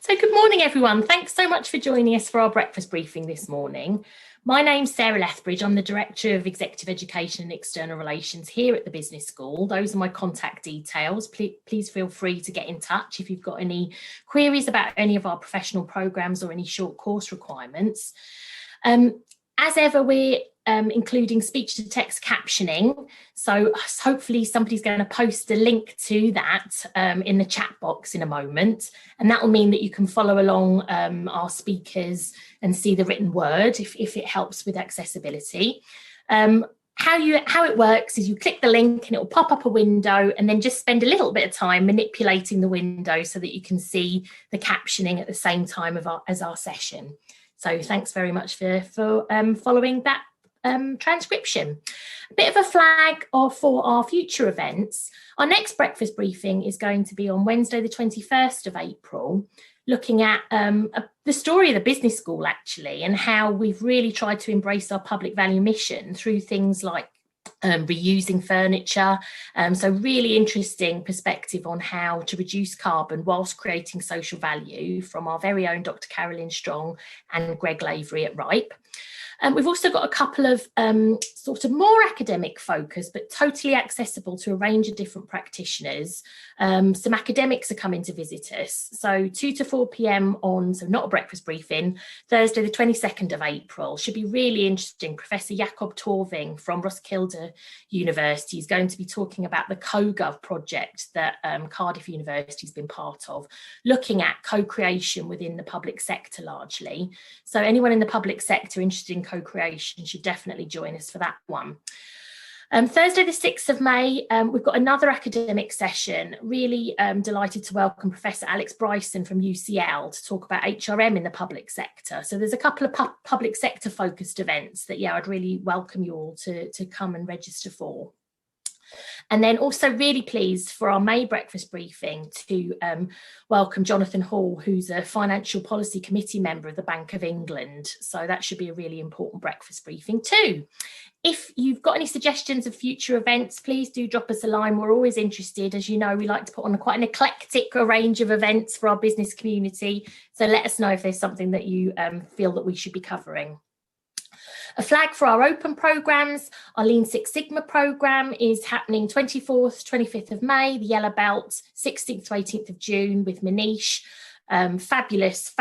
So good morning, everyone. Thanks so much for joining us for our breakfast briefing this morning. My name's Sarah Lethbridge. I'm the Director of Executive Education and External Relations here at the Business School. Those are my contact details. Please feel free to get in touch if you've got any queries about any of our professional programmes or any short course requirements. As ever, we're including speech to text captioning. So hopefully somebody's going to post a link to that in the chat box in a moment. And that will mean that you can follow along our speakers and see the written word if it helps with accessibility. How it works is you click the link and it will pop up a window, and then just spend a little bit of time manipulating the window so that you can see the captioning at the same time as our session. So thanks very much for following that transcription. A bit of a flag for our future events. Our next breakfast briefing is going to be on Wednesday the 21st of April, looking at the story of the business school actually, and how we've really tried to embrace our public value mission through things like reusing furniture. So really interesting perspective on how to reduce carbon whilst creating social value from our very own Dr. Carolyn Strong and Greg Lavery at RIPE. We've also got a couple of sort of more academic focus, but totally accessible to a range of different practitioners. Some academics are coming to visit us. So 2 to 4 p.m. so not a breakfast briefing, Thursday the 22nd of April. Should be really interesting. Professor Jakob Torving from Roskilde University is going to be talking about the CoGov project that Cardiff University has been part of, looking at co-creation within the public sector largely. So anyone in the public sector interested in co-creation should definitely join us for that one. Thursday the 6th of May, we've got another academic session. Really delighted to welcome Professor Alex Bryson from UCL to talk about HRM in the public sector. So there's a couple of public sector focused events that, I'd really welcome you all to come and register for. And then also really pleased for our May breakfast briefing to welcome Jonathan Hall, who's a Financial Policy Committee member of the Bank of England. So that should be a really important breakfast briefing too. If you've got any suggestions of future events, please do drop us a line. We're always interested. As you know, we like to put on quite an eclectic range of events for our business community. So let us know if there's something that you feel that we should be covering. A flag for our open programmes. Our Lean Six Sigma programme is happening 24th, 25th of May, the Yellow Belt, 16th to 18th of June with Manish. Fabulous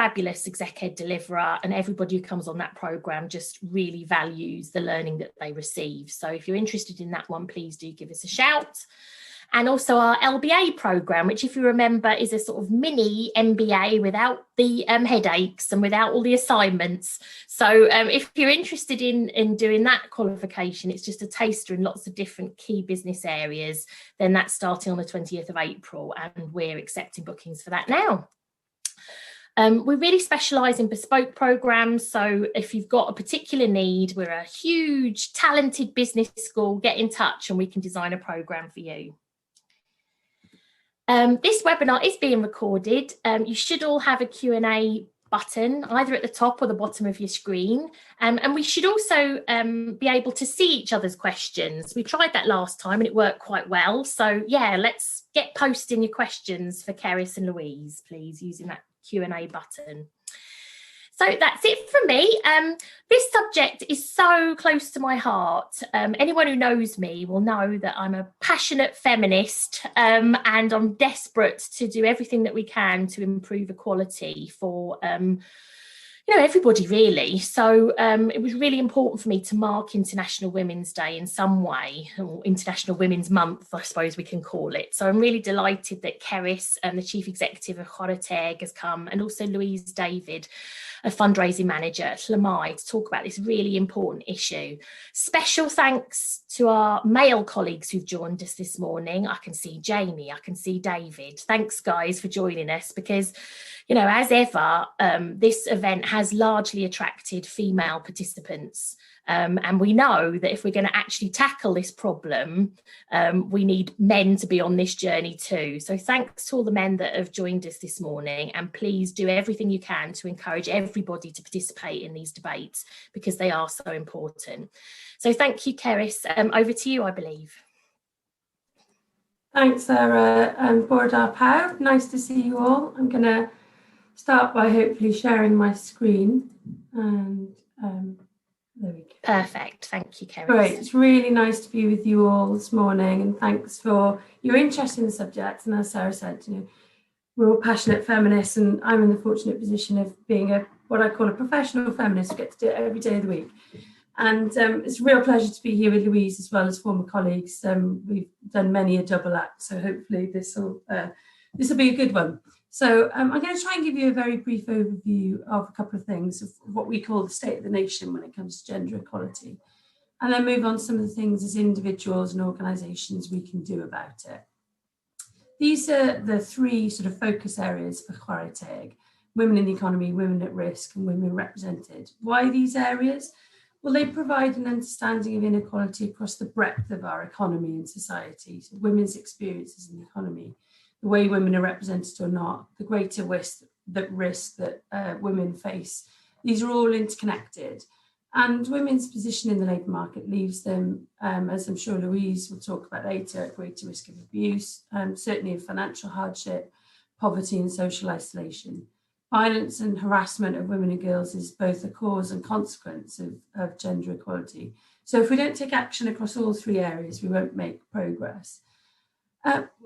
exec ed deliverer, and everybody who comes on that programme just really values the learning that they receive. So if you're interested in that one, please do give us a shout. And also our LBA programme, which if you remember is a sort of mini MBA without the headaches and without all the assignments. So if you're interested in doing that qualification, it's just a taster in lots of different key business areas, then that's starting on the 20th of April and we're accepting bookings for that now. We really specialise in bespoke programmes, so if you've got a particular need, we're a huge, talented business school, get in touch and we can design a programme for you. This webinar is being recorded. You should all have a Q&A button either at the top or the bottom of your screen, and we should also be able to see each other's questions. We tried that last time and it worked quite well, so let's get posting your questions for Cerys and Louise, please, using that Q&A button. So that's it from me. This subject is so close to my heart. Anyone who knows me will know that I'm a passionate feminist and I'm desperate to do everything that we can to improve equality for everybody really. So it was really important for me to mark International Women's Day in some way, or International Women's Month, I suppose we can call it. So I'm really delighted that Cerys, the Chief Executive of Chwarae, has come, and also Louise David, a fundraising manager at Llamau, to talk about this really important issue. Special thanks to our male colleagues who've joined us this morning. I can see Jamie, I can see David. Thanks guys for joining us, because as ever, this event has largely attracted female participants. And we know that if we're going to actually tackle this problem, we need men to be on this journey too. So thanks to all the men that have joined us this morning, and please do everything you can to encourage everybody to participate in these debates because they are so important. So thank you, Cerys. Over to you, I believe. Thanks, Sarah. Bore da pawb. Nice to see you all. I'm going to start by hopefully sharing my screen, and there we go. Perfect. Thank you, Cerys. Great. It's really nice to be with you all this morning, and thanks for your interest in the subject. And as Sarah said, we're all passionate feminists, and I'm in the fortunate position of being what I call a professional feminist. I get to do it every day of the week. And it's a real pleasure to be here with Louise as well as former colleagues. We've done many a double act, so hopefully this will be a good one. So I'm going to try and give you a very brief overview of a couple of things of what we call the state of the nation when it comes to gender equality, and then move on to some of the things as individuals and organisations we can do about it. These are the three sort of focus areas for Chwarae: women in the economy, women at risk, and women represented. Why these areas? Well, they provide an understanding of inequality across the breadth of our economy and society. So women's experiences in the economy, the way women are represented or not, the greater risk that women face. These are all interconnected. And women's position in the labour market leaves them, as I'm sure Louise will talk about later, at greater risk of abuse, certainly of financial hardship, poverty and social isolation. Violence and harassment of women and girls is both a cause and consequence of gender equality. So if we don't take action across all three areas, we won't make progress.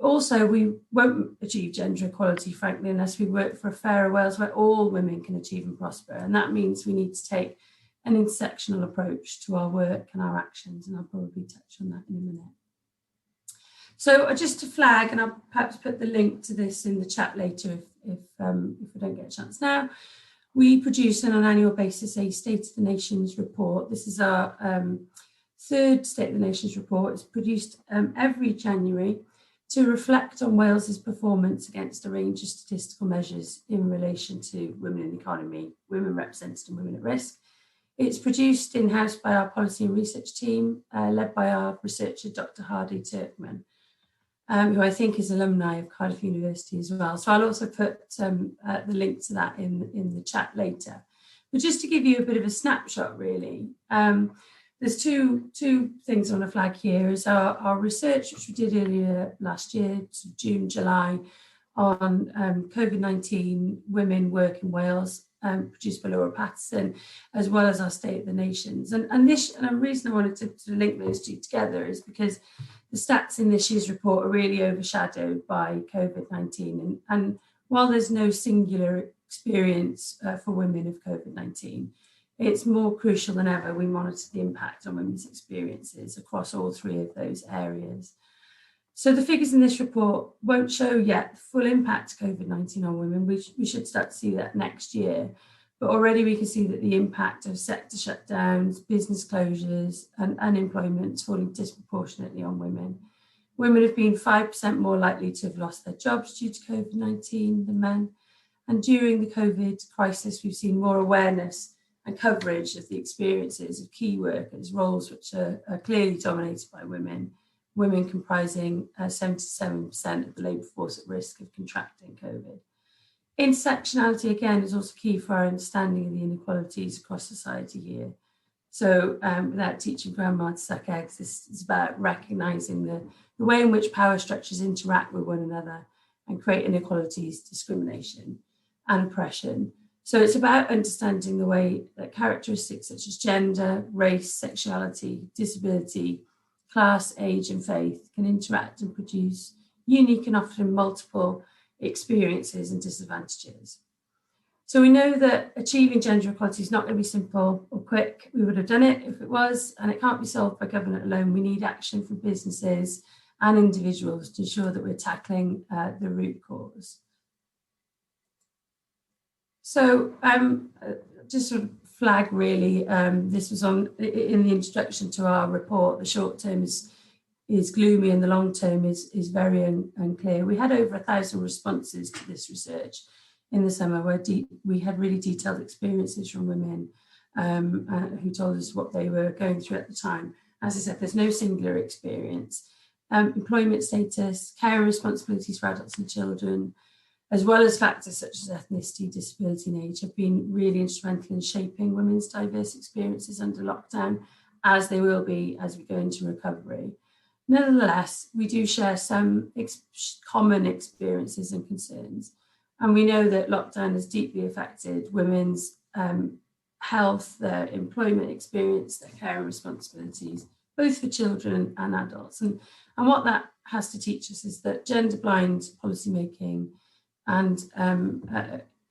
Also, we won't achieve gender equality, frankly, unless we work for a fairer Wales where all women can achieve and prosper. And that means we need to take an intersectional approach to our work and our actions, and I'll probably touch on that in a minute. So just to flag, and I'll perhaps put the link to this in the chat later if we don't get a chance now, we produce on an annual basis a State of the Nations report. This is our third State of the Nations report. It's produced every January to reflect on Wales's performance against a range of statistical measures in relation to women in the economy, women represented and women at risk. It's produced in-house by our policy and research team, led by our researcher, Dr. Hardy Turkman, who I think is alumni of Cardiff University as well. So I'll also put the link to that in the chat later. But just to give you a bit of a snapshot, really, there's two things on a flag here. Is our research, which we did earlier last year, June, July, on COVID-19, women work in Wales, produced by Laura Patterson, as well as our State of the Nations. And the reason I wanted to link those two together is because the stats in this year's report are really overshadowed by COVID-19. And while there's no singular experience for women of COVID-19, it's more crucial than ever we monitor the impact on women's experiences across all three of those areas. So the figures in this report won't show yet the full impact of COVID-19 on women. We should start to see that next year. But already we can see that the impact of sector shutdowns, business closures and unemployment is falling disproportionately on women. Women have been 5% more likely to have lost their jobs due to COVID-19 than men. And during the COVID crisis, we've seen more awareness and coverage of the experiences of key workers, roles which are clearly dominated by women comprising 77% of the labour force at risk of contracting COVID. Intersectionality, again, is also key for our understanding of the inequalities across society here. So without teaching grandma to suck eggs, this is about recognising the way in which power structures interact with one another and create inequalities, discrimination and oppression. So it's about understanding the way that characteristics such as gender, race, sexuality, disability, class, age and faith can interact and produce unique and often multiple experiences and disadvantages. So we know that achieving gender equality is not going to be simple or quick. We would have done it if it was, and it can't be solved by government alone. We need action from businesses and individuals to ensure that we're tackling the root cause. So just sort of flag really, this was in the introduction to our report. The short term is gloomy and the long term is very unclear. We had over 1,000 responses to this research in the summer where we had really detailed experiences from women who told us what they were going through at the time. As I said, there's no singular experience. Employment status, care and responsibilities for adults and children, as well as factors such as ethnicity, disability and age have been really instrumental in shaping women's diverse experiences under lockdown, as they will be as we go into recovery. Nevertheless, we do share some common experiences and concerns. And we know that lockdown has deeply affected women's health, their employment experience, their care and responsibilities, both for children and adults. And what that has to teach us is that gender blind policymaking and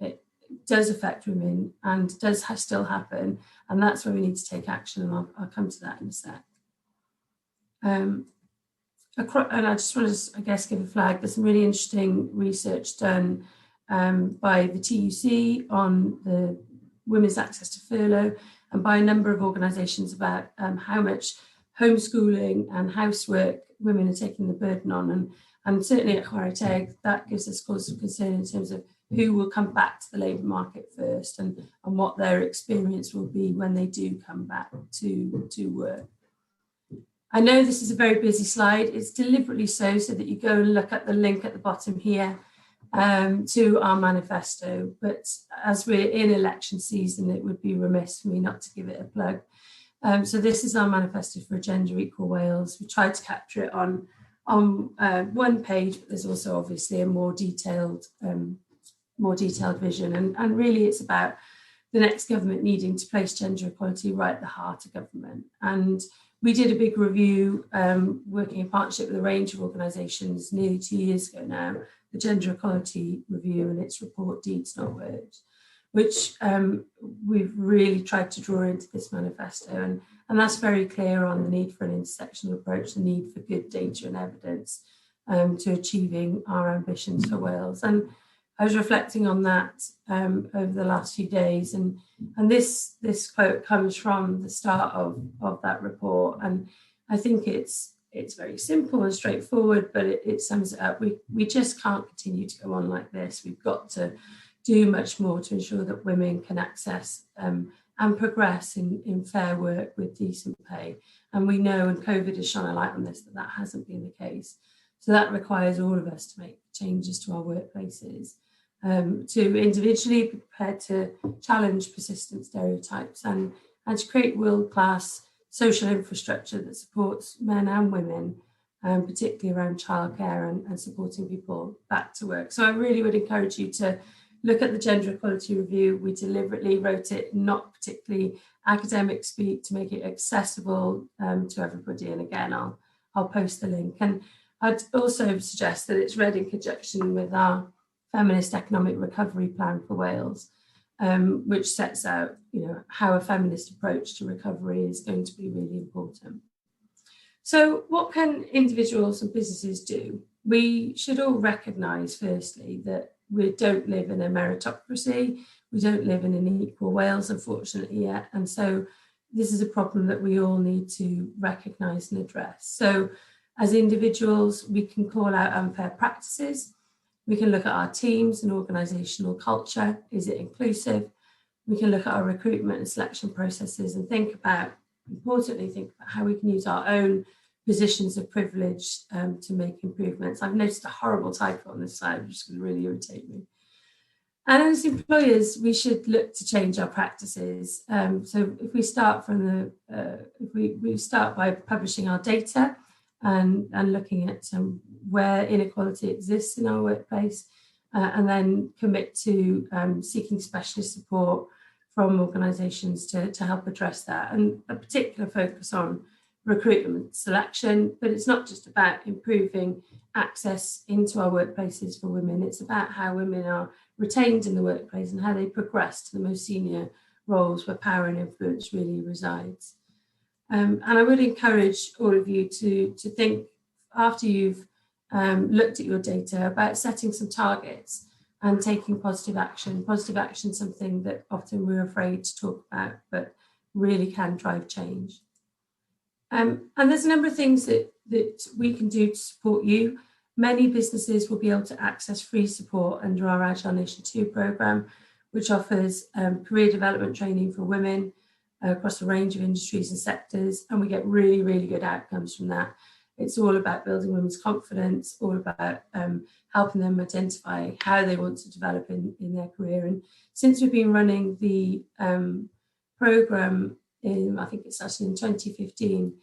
it does affect women and does still happen. And that's where we need to take action. And I'll come to that in a sec. And I just want to, I guess, give a flag. There's some really interesting research done by the TUC on the women's access to furlough and by a number of organisations about how much homeschooling and housework women are taking the burden on. And certainly at Chwarae, that gives us cause for concern in terms of who will come back to the labour market first and what their experience will be when they do come back to work. I know this is a very busy slide. It's deliberately so that you go and look at the link at the bottom here to our manifesto. But as we're in election season, it would be remiss for me not to give it a plug. So this is our manifesto for a gender equal Wales. We tried to capture it on one page, but there's also obviously a more detailed vision. And really it's about the next government needing to place gender equality right at the heart of government. And we did a big review working in partnership with a range of organisations nearly 2 years ago now, the Gender Equality Review and its report Deeds Not Words, which we've really tried to draw into this manifesto. And that's very clear on the need for an intersectional approach, the need for good data and evidence to achieving our ambitions for Wales. And I was reflecting on that over the last few days, and this quote comes from the start of that report, and I think it's very simple and straightforward, but it sums it up. We just can't continue to go on like this. We've got to do much more to ensure that women can access and progress in fair work with decent pay. And we know, and COVID has shone a light on this, that hasn't been the case. So that requires all of us to make changes to our workplaces, to individually be prepared to challenge persistent stereotypes and to create world-class social infrastructure that supports men and women, particularly around childcare and supporting people back to work. So I really would encourage you to look at the Gender Equality Review. We deliberately wrote it not particularly academic speak to make it accessible to everybody. And again, I'll post the link. And I'd also suggest that it's read in conjunction with our Feminist Economic Recovery Plan for Wales, which sets out, how a feminist approach to recovery is going to be really important. So what can individuals and businesses do? We should all recognise, firstly, that we don't live in a meritocracy. We don't live in an equal Wales, unfortunately, yet. And so this is a problem that we all need to recognise and address. So as individuals, we can call out unfair practices. We can look at our teams and organisational culture. Is it inclusive? We can look at our recruitment and selection processes and importantly, think about how we can use our own positions of privilege to make improvements. I've noticed a horrible typo on this slide, which is going to really irritate me. And as employers, we should look to change our practices. So if we start we start by publishing our data and looking at where inequality exists in our workplace, and then commit to seeking specialist support from organisations to help address that, and a particular focus on recruitment selection. But it's not just about improving access into our workplaces for women, it's about how women are retained in the workplace and how they progress to the most senior roles where power and influence really resides. And I would encourage all of you to think, after you've looked at your data, about setting some targets and taking positive action. Positive action is something that often we're afraid to talk about, but really can drive change. And there's a number of things that we can do to support you. Many businesses will be able to access free support under our Agile Nation 2 programme, which offers career development training for women across a range of industries and sectors, and we get really, really good outcomes from that. It's all about building women's confidence, all about helping them identify how they want to develop in their career. And since we've been running the programme I think it's actually in 2015,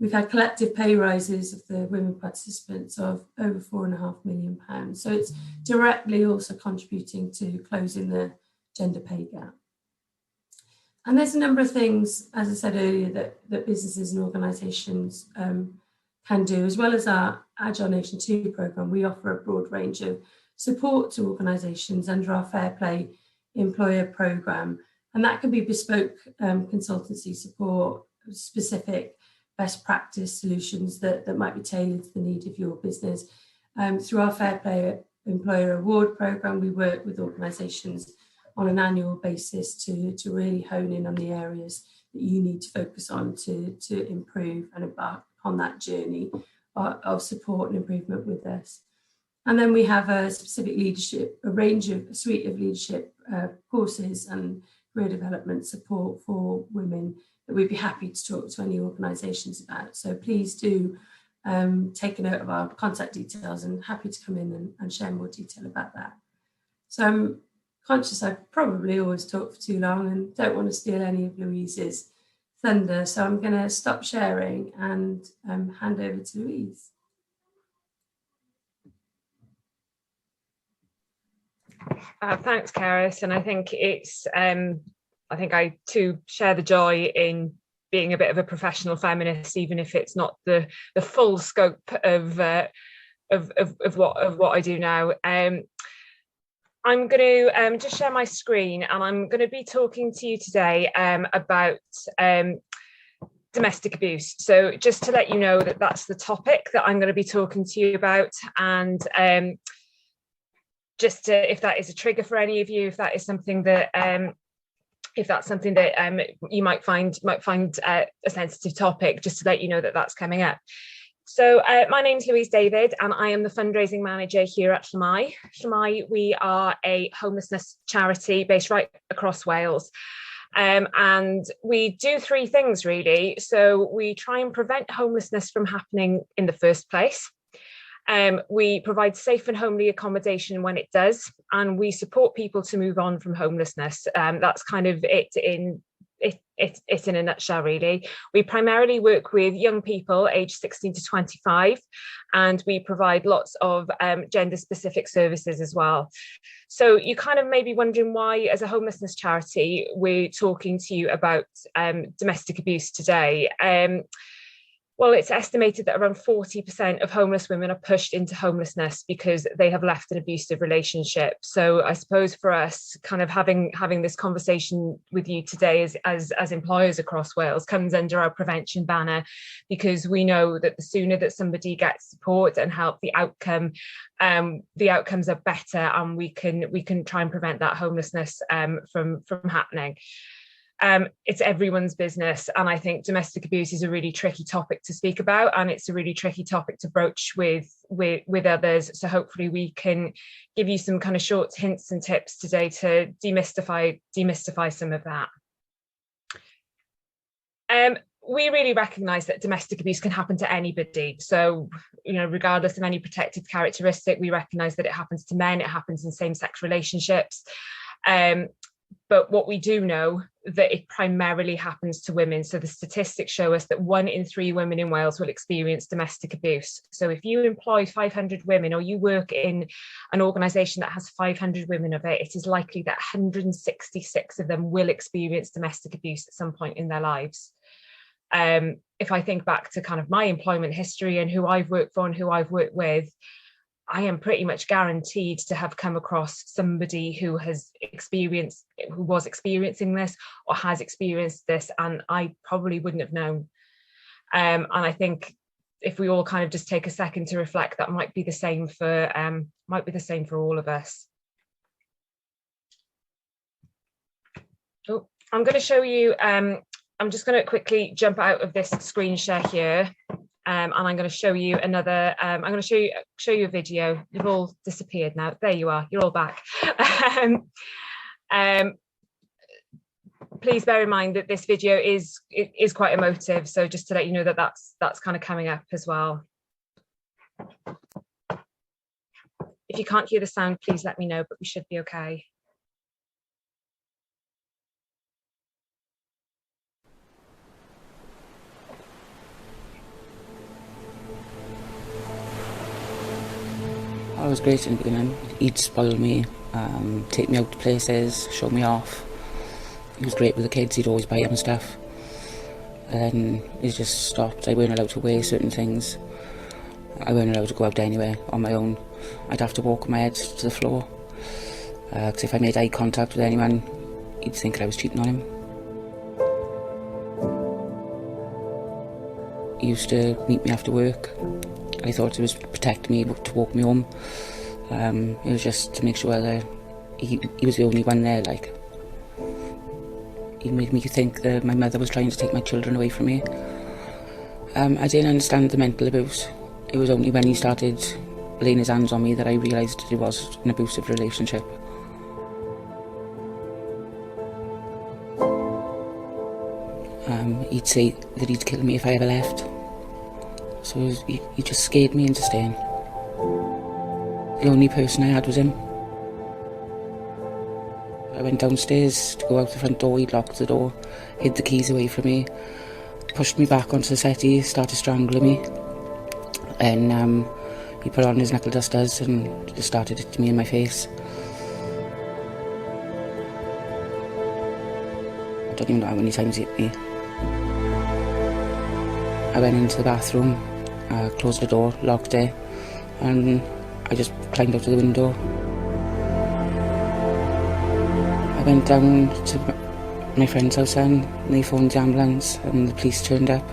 We've had collective pay rises of the women participants of over £4.5 million. So it's directly also contributing to closing the gender pay gap. And there's a number of things, as I said earlier, that businesses and organisations can do, as well as our Agile Nation 2 programme. We offer a broad range of support to organisations under our Fair Play Employer programme, and that can be bespoke consultancy support, specific best practice solutions that might be tailored to the need of your business. Through our Fair Play Employer Award programme, we work with organisations on an annual basis to really hone in on the areas that you need to focus on to improve and embark on that journey of support and improvement with us. And then we have a specific leadership, a suite of leadership courses and career development support for women that we'd be happy to talk to any organisations about. So please do take a note of our contact details, and happy to come in and share more detail about that. So I'm conscious I probably always talk for too long and don't want to steal any of Louise's thunder. So I'm going to stop sharing and hand over to Louise. Thanks, Cerys. And I think it's, I think I too share the joy in being a bit of a professional feminist, even if it's not the full scope of what I do now. I'm going to just share my screen, and I'm going to be talking to you today about domestic abuse. So just to let you know that that's the topic that I'm going to be talking to you about, and just to, if that is a trigger for any of you, if that is something that you might find a sensitive topic, just to let you know that that's coming up. So my name's Louise David, and I am the fundraising manager here at Llamau. Llamau, we are a homelessness charity based right across Wales. And we do three things really. So we try and prevent homelessness from happening in the first place. We provide safe and homely accommodation when it does, and we support people to move on from homelessness. That's kind of it in a nutshell, really. We primarily work with young people aged 16 to 25, and we provide lots of gender-specific services as well. So you kind of may be wondering why, as a homelessness charity, we're talking to you about domestic abuse today. Well, it's estimated that around 40% of homeless women are pushed into homelessness because they have left an abusive relationship. So I suppose for us, kind of having this conversation with you today as employers across Wales comes under our prevention banner, because we know that the sooner that somebody gets support and help, the outcomes are better, and we can try and prevent that homelessness from happening. It's everyone's business, and I think domestic abuse is a really tricky topic to speak about, and it's a really tricky topic to broach with others. So hopefully we can give you some kind of short hints and tips today to demystify some of that. We really recognise that domestic abuse can happen to anybody. So, regardless of any protected characteristic, we recognise that it happens to men, it happens in same-sex relationships. But what we do know, that it primarily happens to women. So the statistics show us that 1 in 3 women in Wales will experience domestic abuse. So if you employ 500 women, or you work in an organisation that has 500 women of it, it is likely that 166 of them will experience domestic abuse at some point in their lives. If I think back to kind of my employment history and who I've worked for and who I've worked with, I am pretty much guaranteed to have come across somebody who was experiencing this or has experienced this, and I probably wouldn't have known. And I think if we all kind of just take a second to reflect, that might be the same for all of us. Oh, I'm going to show you. I'm just going to quickly jump out of this screen share here. And I'm going to show you another. I'm going to show you a video. You've all disappeared now. There you are. You're all back. Please bear in mind that this video is quite emotive. So just to let you know that that's kind of coming up as well. If you can't hear the sound, please let me know. But we should be okay. was great in the beginning. He'd spoil me, take me out to places, show me off. He was great with the kids, he'd always buy them stuff. And then he just stopped. I weren't allowed to wear certain things. I weren't allowed to go out anywhere on my own. I'd have to walk my head to the floor. Because if I made eye contact with anyone, he'd think I was cheating on him. He used to meet me after work. I thought it was to protect me, to walk me home. It was just to make sure that he was the only one there, like. He made me think that my mother was trying to take my children away from me. I didn't understand the mental abuse. It was only when he started laying his hands on me that I realised it was an abusive relationship. He'd say that he'd kill me if I ever left. So he just scared me into staying. The only person I had was him. I went downstairs to go out the front door, he'd locked the door, hid the keys away from me, pushed me back onto the settee, started strangling me. And he put on his knuckle dusters and just started hitting me in my face. I don't even know how many times he hit me. I went into the bathroom, closed the door, locked it, and I just climbed out of the window. I went down to my friend's house and they phoned the ambulance and the police turned up.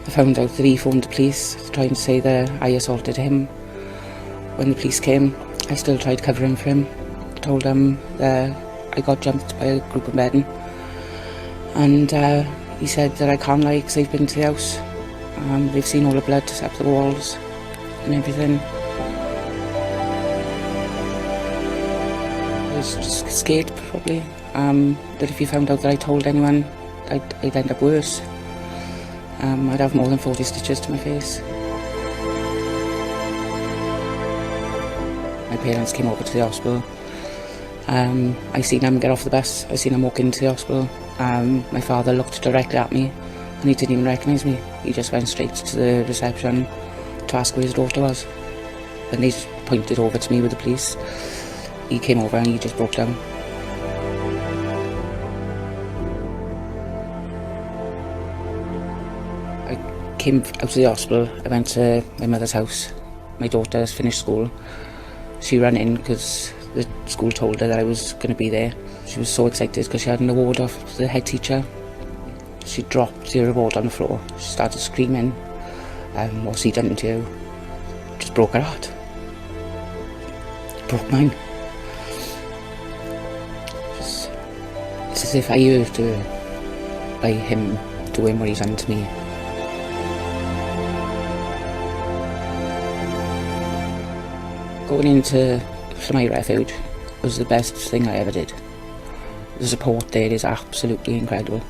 I found out that he phoned the police trying to say that I assaulted him. When the police came, I still tried covering for him. Told them that I got jumped by a group of men. And he said that I can't lie because they've been to the house. They've seen all the blood up the walls and everything. I was just scared, probably, that if you found out that I told anyone, I'd end up worse. I'd have more than 40 stitches to my face. My parents came over to the hospital. I seen them get off the bus, I seen them walk into the hospital. My father looked directly at me and he didn't even recognise me. He just went straight to the reception to ask where his daughter was. When they pointed over to me with the police, he came over and he just broke down. I came out of the hospital, I went to my mother's house. My daughter has finished school. She ran in because the school told her that I was going to be there. She was so excited because she had an award off the head teacher. She dropped the award on the floor. She started screaming. What's he done to you? Just broke her heart. Broke mine. It's as if I hurt her by him doing what he's done to me. Going into Llamau Refuge was the best thing I ever did. The support there is absolutely incredible.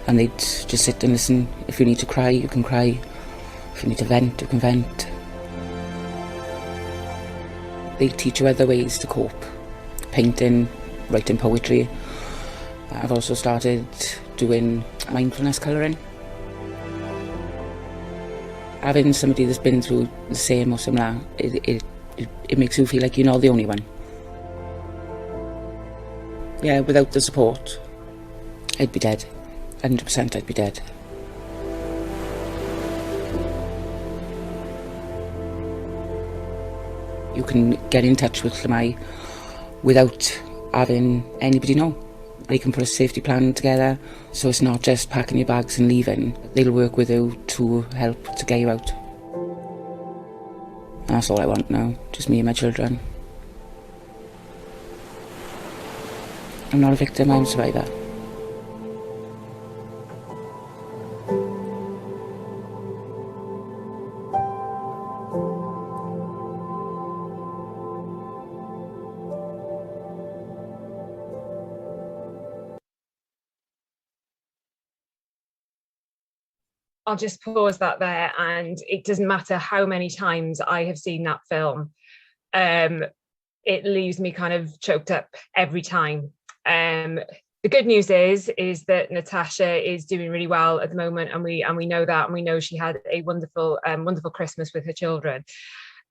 And they'd just sit and listen. If you need to cry, you can cry. If you need to vent, you can vent. They teach you other ways to cope. Painting, writing poetry. I've also started doing mindfulness colouring. Having somebody that's been through the same or similar, it makes you feel like you're not the only one. Yeah, without the support, I'd be dead. 100% I'd be dead. You can get in touch with Llamau without having anybody know. They can put a safety plan together, so it's not just packing your bags and leaving. They'll work with you to help to get you out. That's all I want now, just me and my children. I'm not a victim, I'm a survivor. I'll just pause that there, and it doesn't matter how many times I have seen that film, it leaves me kind of choked up every time. The good news is that Natasha is doing really well at the moment, and we know that, and we know she had a wonderful Christmas with her children.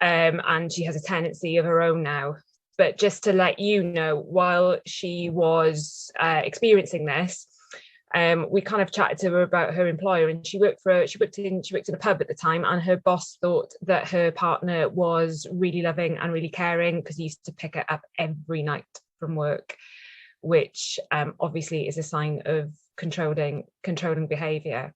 and she has a tenancy of her own now. But just to let you know, while she was experiencing this, we kind of chatted to her about her employer, and she worked in a pub at the time, and her boss thought that her partner was really loving and really caring because he used to pick her up every night from work, which obviously is a sign of controlling behaviour.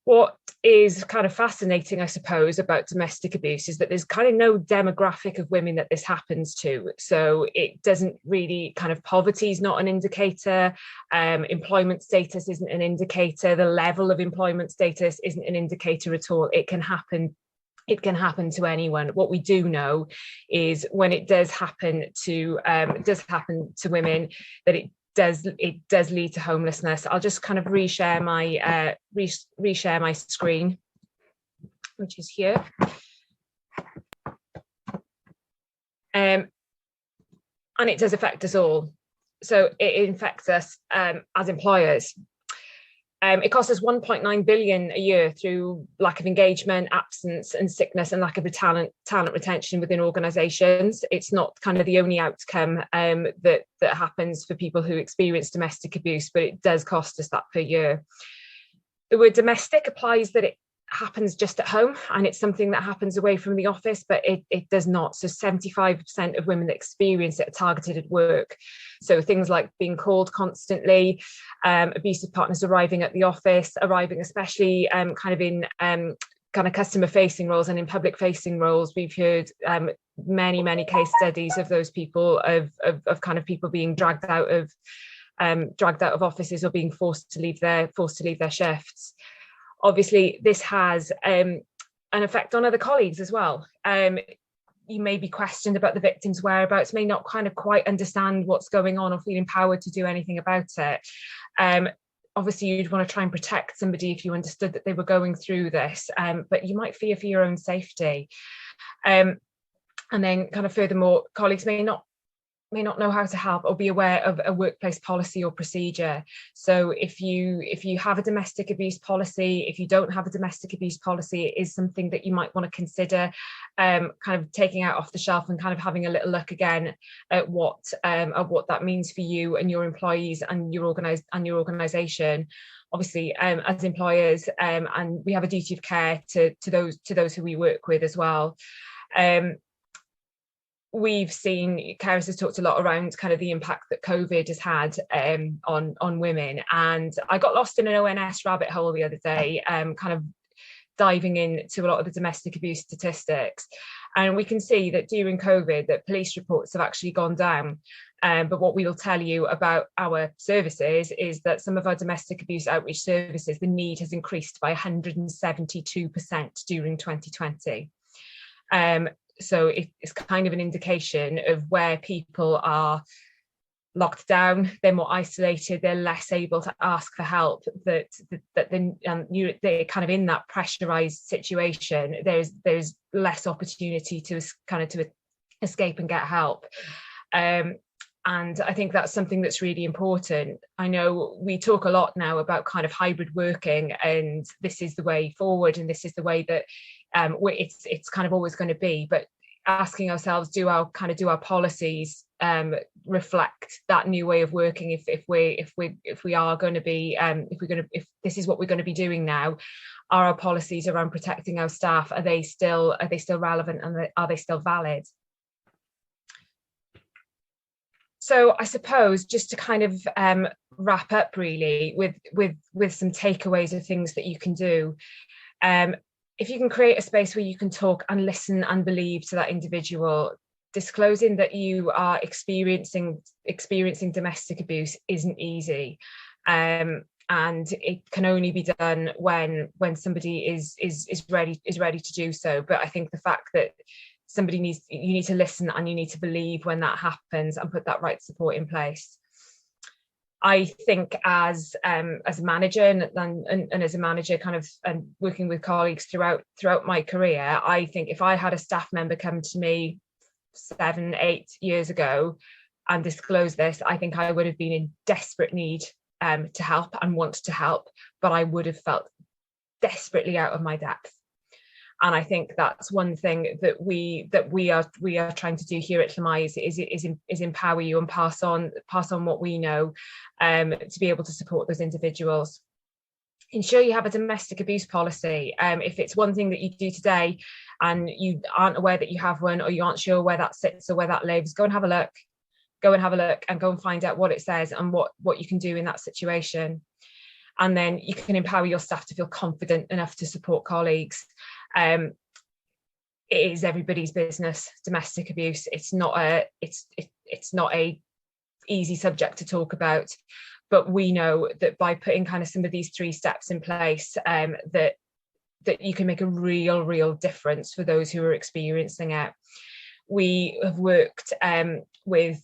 What is kind of fascinating, I suppose, about domestic abuse is that there's kind of no demographic of women that this happens to. So it doesn't really kind of, poverty is not an indicator, employment status isn't an indicator, the level of employment status isn't an indicator at all. It can happen to anyone. What we do know is when it does happen to women, that it does lead to homelessness. I'll just kind of reshare my screen, which is here. And it does affect us all. So it infects us as employers. It costs us 1.9 billion a year through lack of engagement, absence and sickness, and lack of talent retention within organisations. It's not kind of the only outcome that happens for people who experience domestic abuse, but it does cost us that per year. The word domestic applies that it happens just at home, and it's something that happens away from the office, but it does not. So 75% of women that experience it are targeted at work. So things like being called constantly, abusive partners arriving at the office, arriving especially kind of in kind of customer facing roles and in public facing roles. We've heard many case studies of those people, of kind of people being dragged out of offices or being forced to leave their shifts. Obviously, this has an effect on other colleagues as well. You may be questioned about the victim's whereabouts, may not kind of quite understand what's going on or feel empowered to do anything about it. Obviously, you'd want to try and protect somebody if you understood that they were going through this, but you might fear for your own safety. And then kind of furthermore, colleagues may not know how to help or be aware of a workplace policy or procedure. So if you have a domestic abuse policy, if you don't have a domestic abuse policy, it is something that you might want to consider kind of taking out off the shelf and kind of having a little look again at what that means for you and your employees and your organisation. Obviously, as employers, and we have a duty of care to those who we work with as well. We've seen, Cerys has talked a lot around kind of the impact that COVID has had on women, and I got lost in an ONS rabbit hole the other day, kind of diving into a lot of the domestic abuse statistics, and we can see that during COVID that police reports have actually gone down. But what we will tell you about our services is that some of our domestic abuse outreach services, the need has increased by 172% during 2020. So it's kind of an indication of where people are locked down, they're more isolated, they're less able to ask for help, that they're kind of in that pressurized situation. There's less opportunity to escape and get help. And I think that's something that's really important. I know we talk a lot now about kind of hybrid working, and this is the way forward, and this is the way that it's kind of always going to be. But asking ourselves, do our policies reflect that new way of working? If this is what we're going to be doing now, are our policies around protecting our staff, are they still relevant, and are they still valid? So I suppose just to kind of wrap up really with some takeaways of things that you can do. If you can create a space where you can talk and listen and believe to that individual, disclosing that you are experiencing domestic abuse isn't easy. And it can only be done when somebody is ready to do so. But I think the fact that you need to listen and you need to believe when that happens and put that right support in place. I think as a manager and as a manager kind of and working with colleagues throughout my career, I think if I had a staff member come to me 7-8 years ago and disclose this, I think I would have been in desperate need to help and want to help, but I would have felt desperately out of my depth. And I think that's one thing that we are trying to do here at Llamau is empower you and pass on what we know, to be able to support those individuals. Ensure you have a domestic abuse policy. If it's one thing that you do today and you aren't aware that you have one, or you aren't sure where that sits or where that lives, go and have a look and go and find out what it says and what you can do in that situation. And then you can empower your staff to feel confident enough to support colleagues. It is everybody's business, domestic abuse. It's not a easy subject to talk about, but we know that by putting kind of some of these 3 steps in place, that you can make a real difference for those who are experiencing it. We have worked with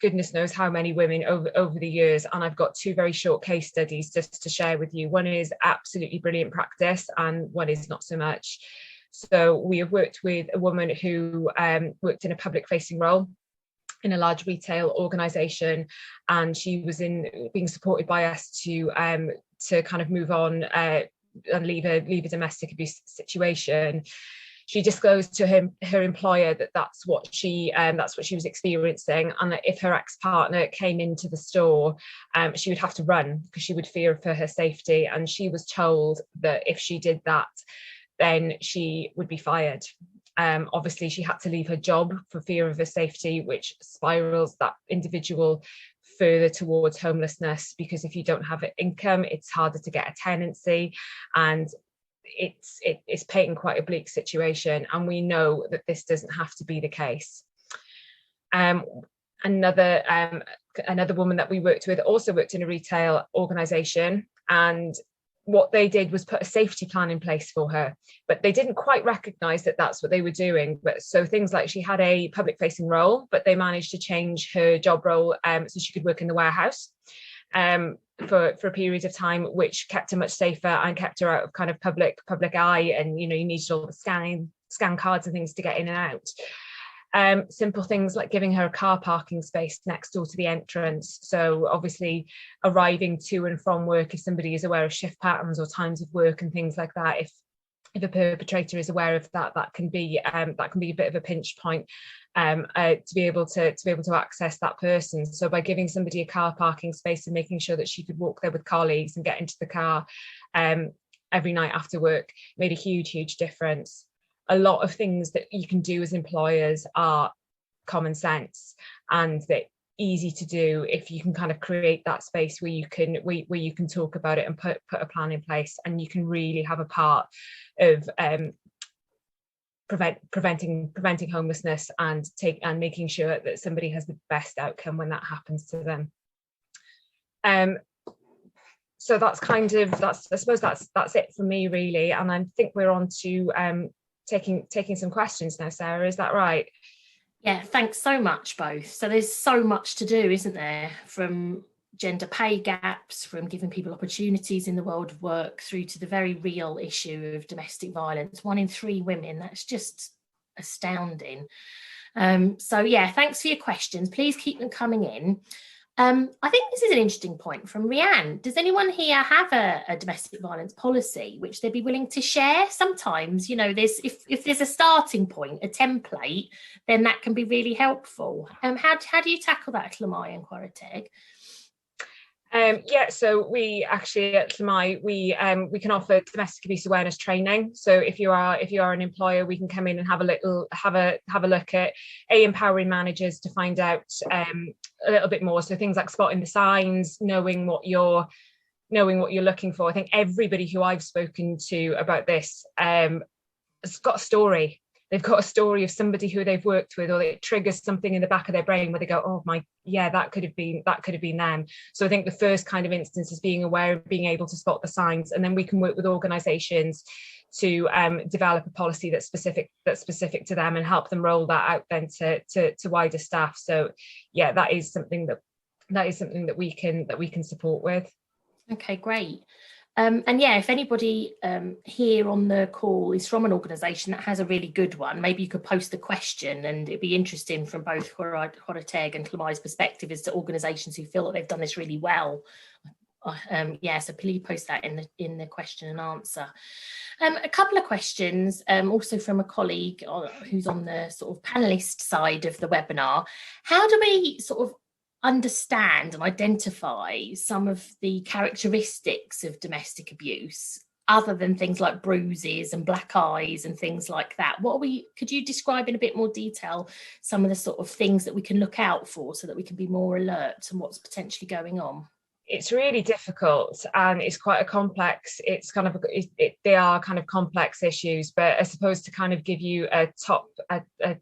goodness knows how many women over the years, and I've got 2 very short case studies just to share with you. One is absolutely brilliant practice and one is not so much. So we have worked with a woman who worked in a public facing role in a large retail organisation, and she was being supported by us to kind of move on and leave a domestic abuse situation. She disclosed to her employer that that's what she was experiencing, and that if her ex-partner came into the store, she would have to run because she would fear for her safety. And she was told that if she did that, then she would be fired. Obviously, she had to leave her job for fear of her safety, which spirals that individual further towards homelessness, because if you don't have an income, it's harder to get a tenancy, and it's painting quite a bleak situation. And we know that this doesn't have to be the case. Another woman that we worked with also worked in a retail organisation, and what they did was put a safety plan in place for her, but they didn't quite recognise that that's what they were doing. But so things like she had a public facing role, but they managed to change her job role so she could work in the warehouse for a period of time, which kept her much safer and kept her out of kind of public eye. And you needed all the scan cards and things to get in and out. Simple things like giving her a car parking space next door to the entrance. So obviously arriving to and from work, if somebody is aware of shift patterns or times of work and things like that, if a perpetrator is aware of that, that can be a bit of a pinch point to be able to access that person. So by giving somebody a car parking space and making sure that she could walk there with colleagues and get into the car every night after work made a huge difference. A lot of things that you can do as employers are common sense, and they're easy to do if you can kind of create that space where you can talk about it and put a plan in place, and you can really have a part of preventing homelessness and making sure that somebody has the best outcome when that happens to them. So that's I suppose that's it for me really, and I think we're on to taking some questions now, Sarah, is that right? Yeah, thanks so much both. So there's so much to do, isn't there, from gender pay gaps, from giving people opportunities in the world of work, through to the very real issue of domestic violence. 1 in 3 women, that's just astounding. So yeah, thanks for your questions. Please keep them coming in. I think this is an interesting point from Rianne. Does anyone here have a domestic violence policy which they'd be willing to share? Sometimes, there's if there's a starting point, a template, then that can be really helpful. How do you tackle that at Llamau and Chwarae? So we actually at Llamau we can offer domestic abuse awareness training. So if you are an employer, we can come in and have a look at empowering managers to find out a little bit more. So things like spotting the signs, knowing what you're looking for. I think everybody who I've spoken to about this has got a story. They've got a story of somebody who they've worked with, or it triggers something in the back of their brain where they go, oh my, yeah, that could have been them. So I think the first kind of instance is being aware of being able to spot the signs, and then we can work with organisations to develop a policy that's specific to them and help them roll that out then to wider staff. So yeah, that is something that we can support with. Okay, great. And yeah, if anybody here on the call is from an organisation that has a really good one, maybe you could post the question, and it'd be interesting from both Chwarae and Llamau's perspective as to organisations who feel that they've done this really well. So please post that in the question and answer. A couple of questions, also from a colleague who's on the sort of panelist side of the webinar. How do we sort of understand and identify some of the characteristics of domestic abuse, other than things like bruises and black eyes and things like that? Could you describe in a bit more detail some of the sort of things that we can look out for so that we can be more alert to what's potentially going on? It's really difficult, and it's quite a complex, they are kind of complex issues, but I suppose to kind of give you a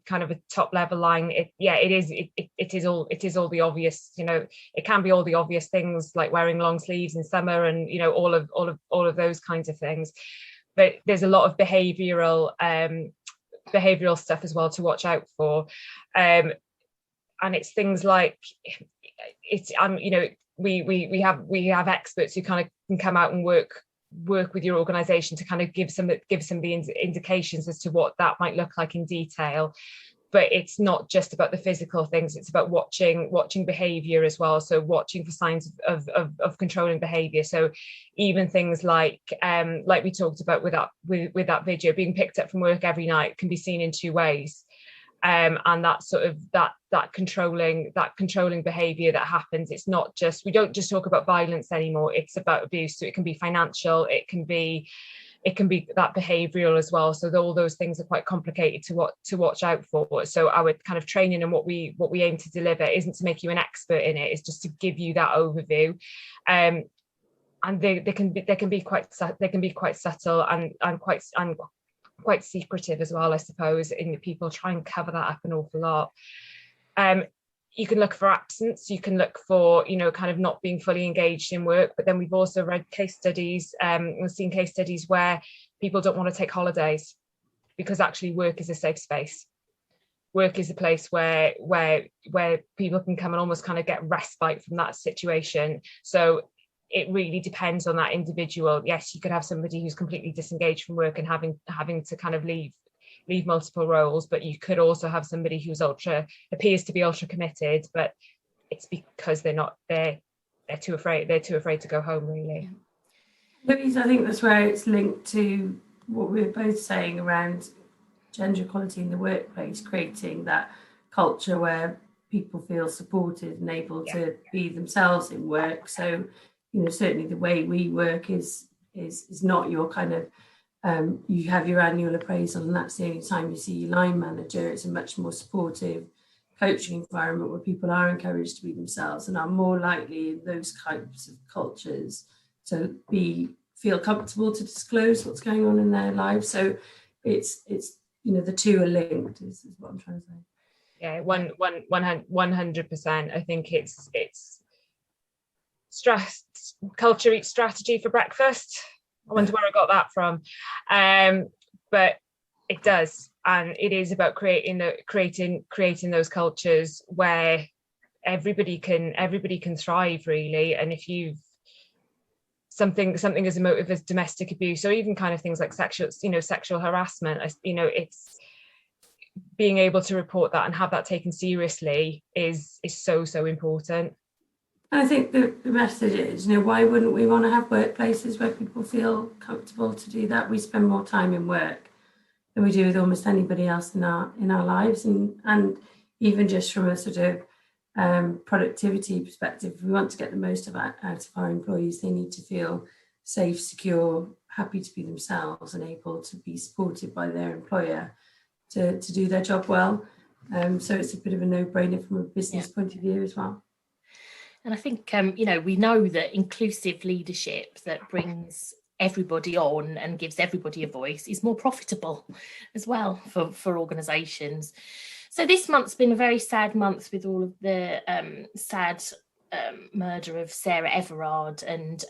kind of a top level line, it is all the obvious, it can be all the obvious things like wearing long sleeves in summer and, all of those kinds of things. But there's a lot of behavioural stuff as well to watch out for. And it's things like, we have experts who kind of can come out and work with your organisation to kind of give some of the indications as to what that might look like in detail. But it's not just about the physical things; it's about watching behaviour as well. So watching for signs of controlling behaviour. So even things like we talked about with that video, being picked up from work every night can be seen in two ways. And that sort of that controlling behavior that happens. It's not just, we don't just talk about violence anymore, it's about abuse. So it can be financial, it can be that behavioral as well. So all those things are quite complicated to watch out for. So our kind of training and what we aim to deliver isn't to make you an expert in it, it's just to give you that overview. And they can be quite subtle and quite secretive as well, I suppose, and people try and cover that up an awful lot. You can look for absence, you can look for, kind of not being fully engaged in work, but then we've also read case studies, we've seen case studies where people don't want to take holidays because actually work is a safe space. Work is a place where people can come and almost kind of get respite from that situation. So it really depends on that individual. Yes, you could have somebody who's completely disengaged from work and having to kind of leave multiple roles, but you could also have somebody who's appears to be ultra committed, but it's because they're too afraid to go home, really. Louise, I think that's where it's linked to what we were both saying around gender equality in the workplace, creating that culture where people feel supported and able to be themselves in work. So certainly the way we work is not your kind of you have your annual appraisal and that's the only time you see your line manager. It's a much more supportive coaching environment where people are encouraged to be themselves and are more likely in those types of cultures to feel comfortable to disclose what's going on in their lives. So it's the two are linked is what I'm trying to say. Yeah, 100%. I think it's stress culture eats strategy for breakfast. I wonder where I got that from, but it does, and it is about creating those cultures where everybody can thrive, really. And if you've something as a motive as domestic abuse, or even kind of things like sexual harassment, it's being able to report that and have that taken seriously is so important. And I think the message is, why wouldn't we want to have workplaces where people feel comfortable to do that? We spend more time in work than we do with almost anybody else in our lives, and even just from a sort of productivity perspective, if we want to get the most out of our employees, they need to feel safe, secure, happy to be themselves, and able to be supported by their employer to do their job well. So it's a bit of a no-brainer from a business point of view as well. And I think, we know that inclusive leadership that brings everybody on and gives everybody a voice is more profitable as well for organisations. So this month's been a very sad month with all of the sad murder of Sarah Everard and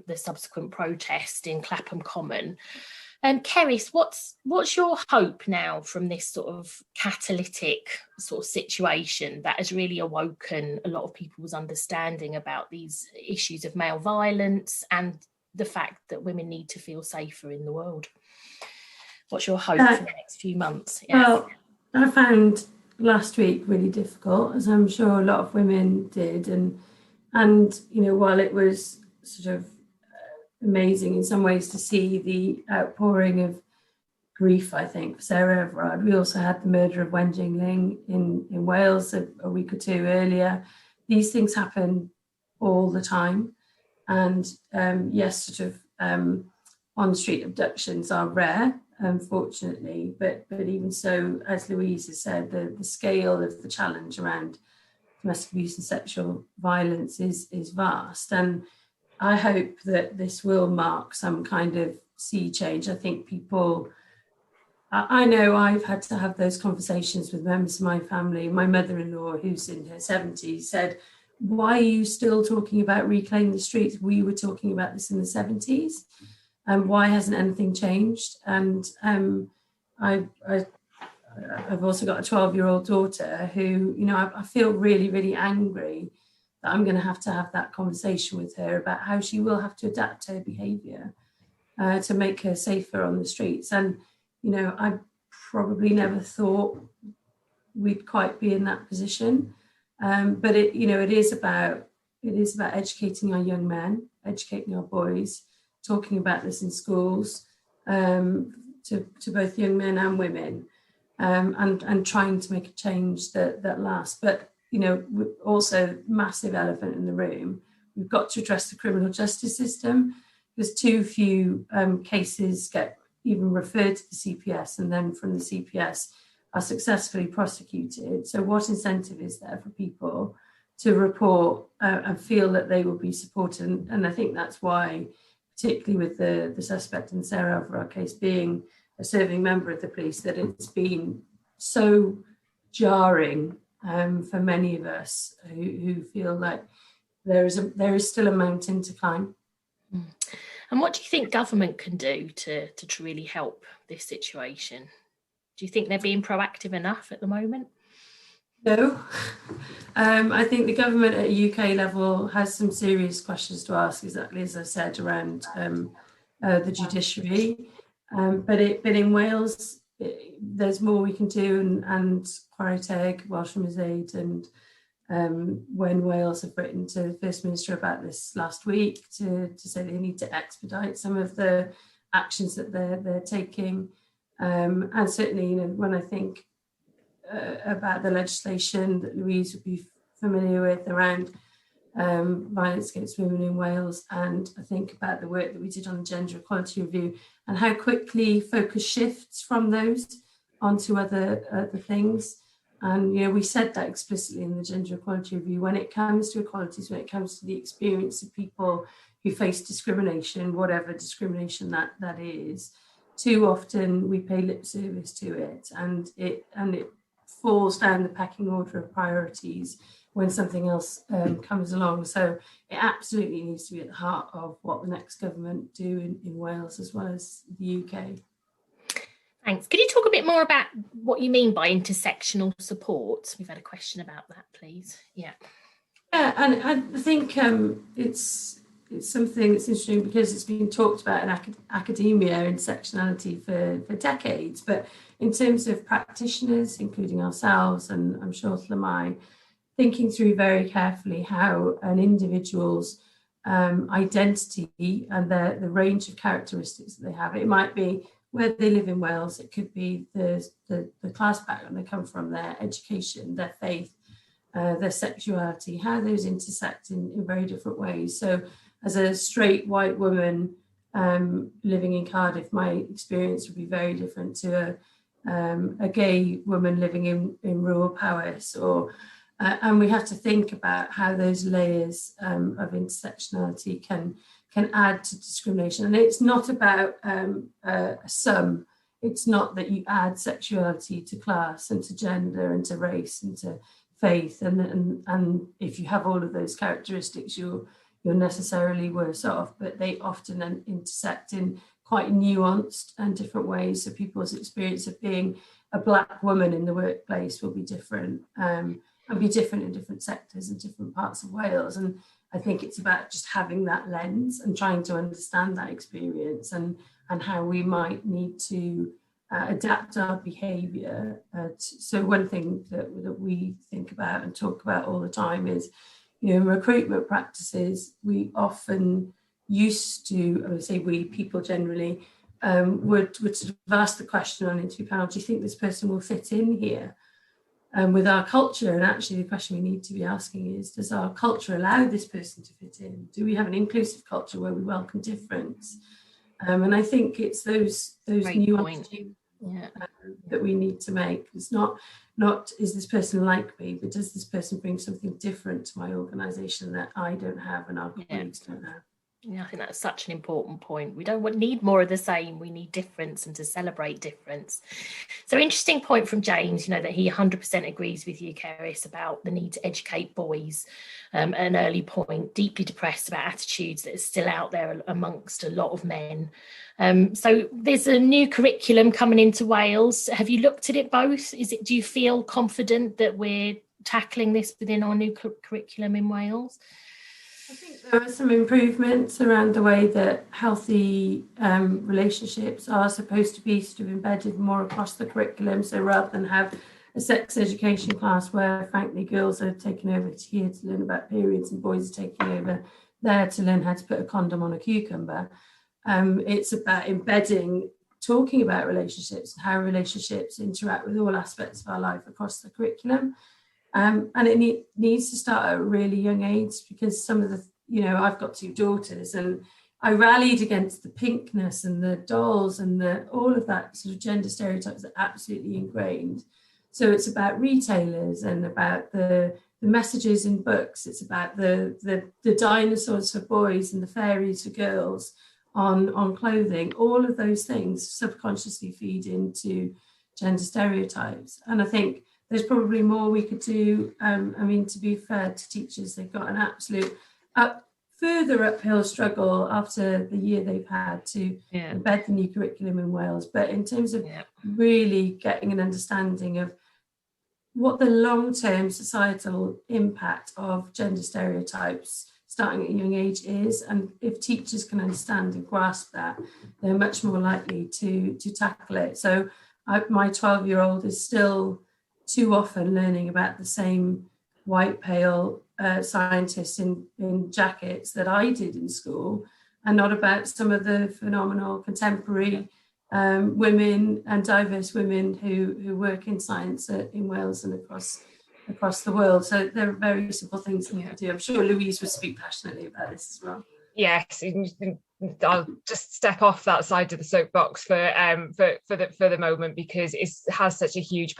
the subsequent protest in Clapham Common. Cerys, what's your hope now from this sort of catalytic sort of situation that has really awoken a lot of people's understanding about these issues of male violence and the fact that women need to feel safer in the world? What's your hope for the next few months? Yeah. Well, I found last week really difficult, as I'm sure a lot of women did, and while it was sort of amazing in some ways to see the outpouring of grief, I think, for Sarah Everard. We also had the murder of Wen Jingling in Wales a week or two earlier. These things happen all the time. And yes, sort of on-street abductions are rare, unfortunately, but even so, as Louise has said, the scale of the challenge around domestic abuse and sexual violence is vast. And I hope that this will mark some kind of sea change. I think people, I know I've had to have those conversations with members of my family. My mother-in-law, who's in her 70s, said, why are you still talking about reclaiming the streets? We were talking about this in the 70s. And why hasn't anything changed? And I've also got a 12-year-old daughter who, you know, I feel really, really angry that I'm going to have that conversation with her about how she will have to adapt her behaviour to make her safer on the streets. And, you know, I probably never thought we'd quite be in that position. But it, you know, it is about educating our young men, educating our boys, talking about this in schools, to both young men and women, and trying to make a change that lasts. But, you know, also massive elephant in the room, we've got to address the criminal justice system, because too few cases get even referred to the CPS, and then from the CPS are successfully prosecuted. So what incentive is there for people to report and feel that they will be supported? And I think that's why, particularly with the suspect in the Sarah Everard case being a serving member of the police, that it's been so jarring for many of us who feel like there is still a mountain to climb. And what do you think government can do to really help this situation? Do you think they're being proactive enough at the moment? No. I think the government at a UK level has some serious questions to ask, exactly as I said, around the judiciary. But in Wales, there's more we can do, and Chwarae, Welsh Women's Aid, and when Wales have written to the First Minister about this last week to say they need to expedite some of the actions that they're taking. And certainly, you know, when I think about the legislation that Louise would be familiar with around violence against women in Wales, and I think about the work that we did on the Gender Equality Review and how quickly focus shifts from those onto other things. And, you know, we said that explicitly in the Gender Equality Review. When it comes to equalities, when it comes to the experience of people who face discrimination, whatever discrimination that is, too often we pay lip service to it, and it falls down the pecking order of priorities when something else comes along. So it absolutely needs to be at the heart of what the next government do in Wales as well as the UK. Thanks. Could you talk a bit more about what you mean by intersectional support? We've had a question about that, please. Yeah, and I think it's something that's interesting because it's been talked about in academia, intersectionality for decades, but in terms of practitioners, including ourselves, and I'm sure Llamau, thinking through very carefully how an individual's identity and the range of characteristics that they have, it might be where they live in Wales, it could be the class background they come from, their education, their faith, their sexuality, how those intersect in very different ways. So as a straight white woman living in Cardiff, my experience would be very different to a gay woman living in rural Powys, and we have to think about how those layers of intersectionality can add to discrimination. And it's not about a sum. It's not that you add sexuality to class and to gender and to race and to faith, and if you have all of those characteristics, you're necessarily worse off. But they often intersect in quite nuanced and different ways. So people's experience of being a Black woman in the workplace will be different, and be different in different sectors and different parts of Wales. And I think it's about just having that lens and trying to understand that experience and how we might need to adapt our behaviour. So one thing that we think about and talk about all the time is, recruitment practices, we often used to, I would say people generally, would sort of ask the question on interview panel, do you think this person will fit in here with our culture? And actually the question we need to be asking is, does our culture allow this person to fit in? Do we have an inclusive culture where we welcome difference? And I think it's those nuances that we need to make. It's not is this person like me, but does this person bring something different to my organisation that I don't have and our colleagues don't have? Yeah, I think that's such an important point. We don't need more of the same. We need difference and to celebrate difference. So interesting point from James, that he 100% agrees with you, Cerys, about the need to educate boys. An early point, deeply depressed about attitudes that are still out there amongst a lot of men. So there's a new curriculum coming into Wales. Have you looked at it both? Do you feel confident that we're tackling this within our new curriculum in Wales? I think there are some improvements around the way that healthy relationships are supposed to be sort of embedded more across the curriculum. So rather than have a sex education class where, frankly, girls are taken over here to learn about periods and boys are taking over there to learn how to put a condom on a cucumber, it's about embedding, talking about relationships and how relationships interact with all aspects of our life across the curriculum. And it needs to start at a really young age, because some of the, I've got 2 daughters and I rallied against the pinkness and the dolls and all of that sort of gender stereotypes that are absolutely ingrained. So it's about retailers and about the messages in books. It's about the dinosaurs for boys and the fairies for girls on clothing. All of those things subconsciously feed into gender stereotypes. And I think there's probably more we could do. To be fair to teachers, they've got an absolute further uphill struggle after the year they've had to embed the new curriculum in Wales. But in terms of really getting an understanding of what the long-term societal impact of gender stereotypes starting at a young age is, and if teachers can understand and grasp that, they're much more likely to tackle it. So my 12-year-old is still too often learning about the same white pale scientists in jackets that I did in school, and not about some of the phenomenal contemporary women and diverse women who work in science in Wales and across the world. So there are very simple things that we can do. I'm sure Louise would speak passionately about this as well. Yes, I'll just step off that side of the soapbox for the moment, because it has such a huge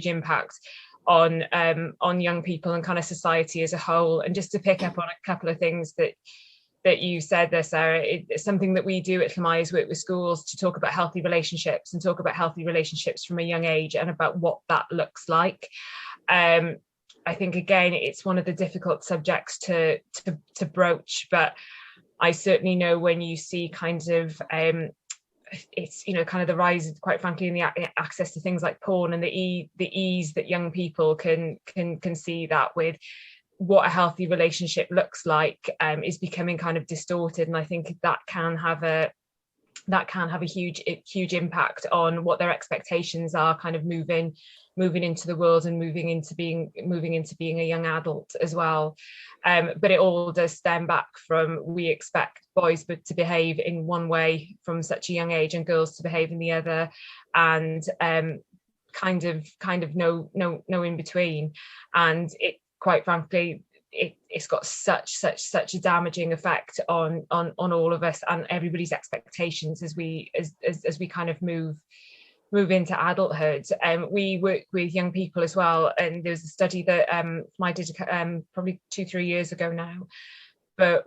impact on young people and kind of society as a whole. And just to pick up on a couple of things that you said there, Sarah, it's something that we do at Llamau is work with schools to talk about healthy relationships and talk about healthy relationships from a young age and about what that looks like. I think, again, it's one of the difficult subjects to broach, but I certainly know when you see kind of it's kind of the rise, quite frankly, in the access to things like porn and the ease that young people can see that with what a healthy relationship looks like is becoming kind of distorted, and I think that can have a huge impact on what their expectations are, kind of moving into the world and moving into being a young adult as well. But it all does stem back from, we expect boys to behave in one way from such a young age and girls to behave in the other, and kind of no in between. And it, quite frankly, it's got such a damaging effect on all of us and everybody's expectations as we kind of move into adulthood. We work with young people as well, and there's a study that I did probably 2-3 years ago now, but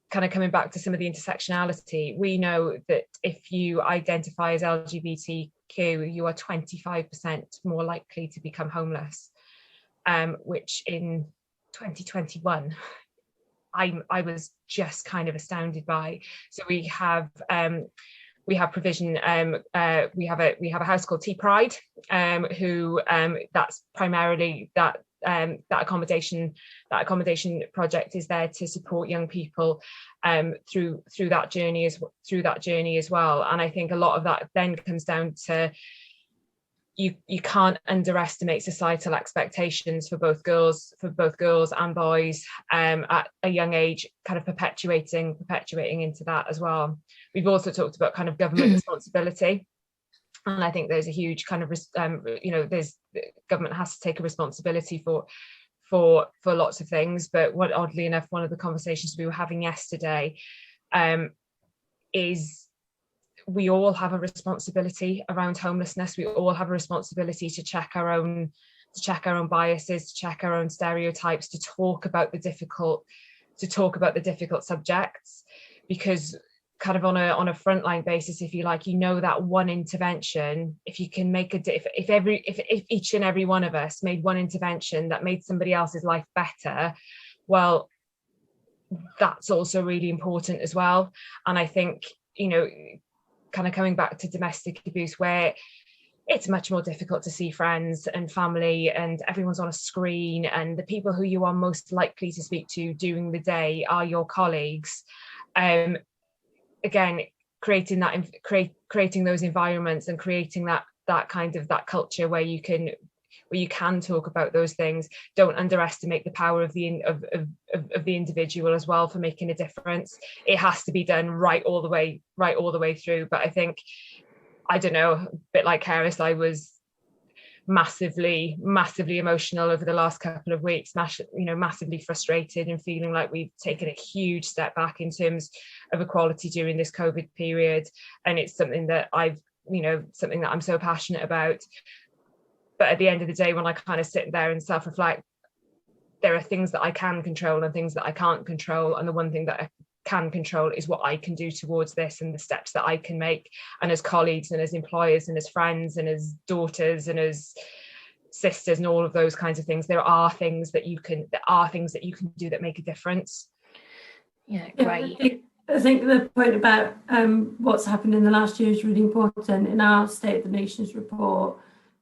kind of coming back to some of the intersectionality, we know that if you identify as LGBTQ, you are 25% more likely to become homeless, which in 2021 I was just kind of astounded by. So we have provision. We have a house called Tea Pride, who that's primarily that accommodation project is there to support young people through that journey as well. And I think a lot of that then comes down to you can't underestimate societal expectations for both girls and boys at a young age, kind of perpetuating into that as well. We've also talked about kind of government responsibility, and I think there's a huge kind of there's government has to take a responsibility for lots of things. But oddly enough, one of the conversations we were having yesterday is we all have a responsibility around homelessness. We all have a responsibility to check our own biases, to check our own stereotypes, to talk about the difficult subjects, because kind of on a frontline basis, if you like, that one intervention, if you can make if each and every one of us made one intervention that made somebody else's life better, well, that's also really important as well. And I think, kind of coming back to domestic abuse, where it's much more difficult to see friends and family and everyone's on a screen, and the people who you are most likely to speak to during the day are your colleagues. Again, creating those environments and creating that kind of that culture where you can talk about those things. Don't underestimate the power of the individual as well for making a difference. It has to be done right all the way through. But I think, I don't know, a bit like Cerys, I was massively emotional over the last couple of weeks, massively frustrated and feeling like we've taken a huge step back in terms of equality during this COVID period. And it's something that something that I'm so passionate about. But at the end of the day, when I kind of sit there and self-reflect, there are things that I can control and things that I can't control. And the one thing that I can control is what I can do towards this and the steps that I can make. And as colleagues and as employers and as friends and as daughters and as sisters and all of those kinds of things, there are things that you can do that make a difference. Yeah, great. I think the point about what's happened in the last year is really important. In our State of the Nations report,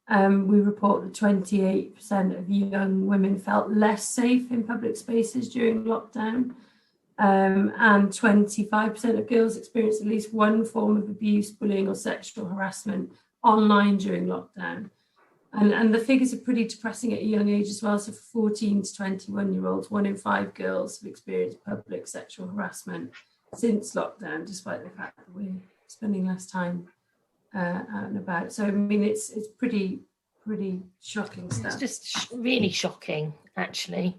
we report that 28% of young women felt less safe in public spaces during lockdown, and 25% of girls experienced at least one form of abuse, bullying or sexual harassment online during lockdown. And the figures are pretty depressing at a young age as well. So for 14 to 21-year-olds, 1 in 5 girls have experienced public sexual harassment since lockdown, despite the fact that we're spending less time out and about. So I mean, it's pretty shocking stuff. It's just really shocking, actually.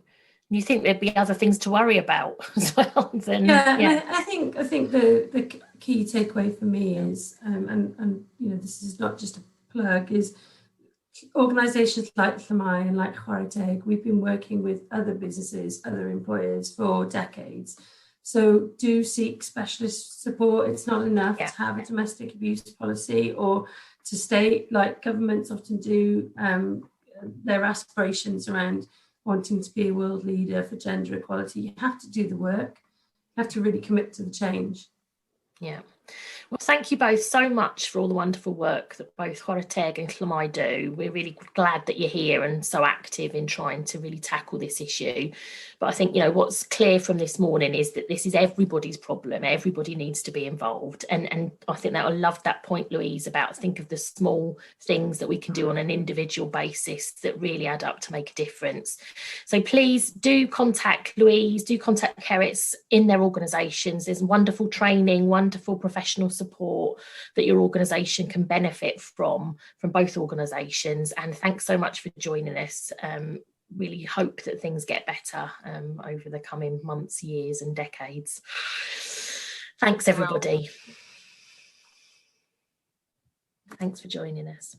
You think there'd be other things to worry about as well. I think the key takeaway for me is, and this is not just a plug, is organisations like Llamau and like Chwarae, we've been working with other businesses, other employers for decades. So do seek specialist support. It's not enough to have a domestic abuse policy or to state, like governments often do, their aspirations around wanting to be a world leader for gender equality. You have to do the work. You have to really commit to the change. Yeah. Well, thank you both so much for all the wonderful work that both Chwarae and Llamau do. We're really glad that you're here and so active in trying to really tackle this issue. But I think, what's clear from this morning is that this is everybody's problem. Everybody needs to be involved. And I think that I love that point, Louise, about think of the small things that we can do on an individual basis that really add up to make a difference. So please do contact Louise, do contact Cerys in their organisations. There's wonderful training, wonderful professional support that your organisation can benefit from both organisations. And thanks so much for joining us. Really hope that things get better over the coming months, years and decades. Thanks, everybody. Thanks for joining us.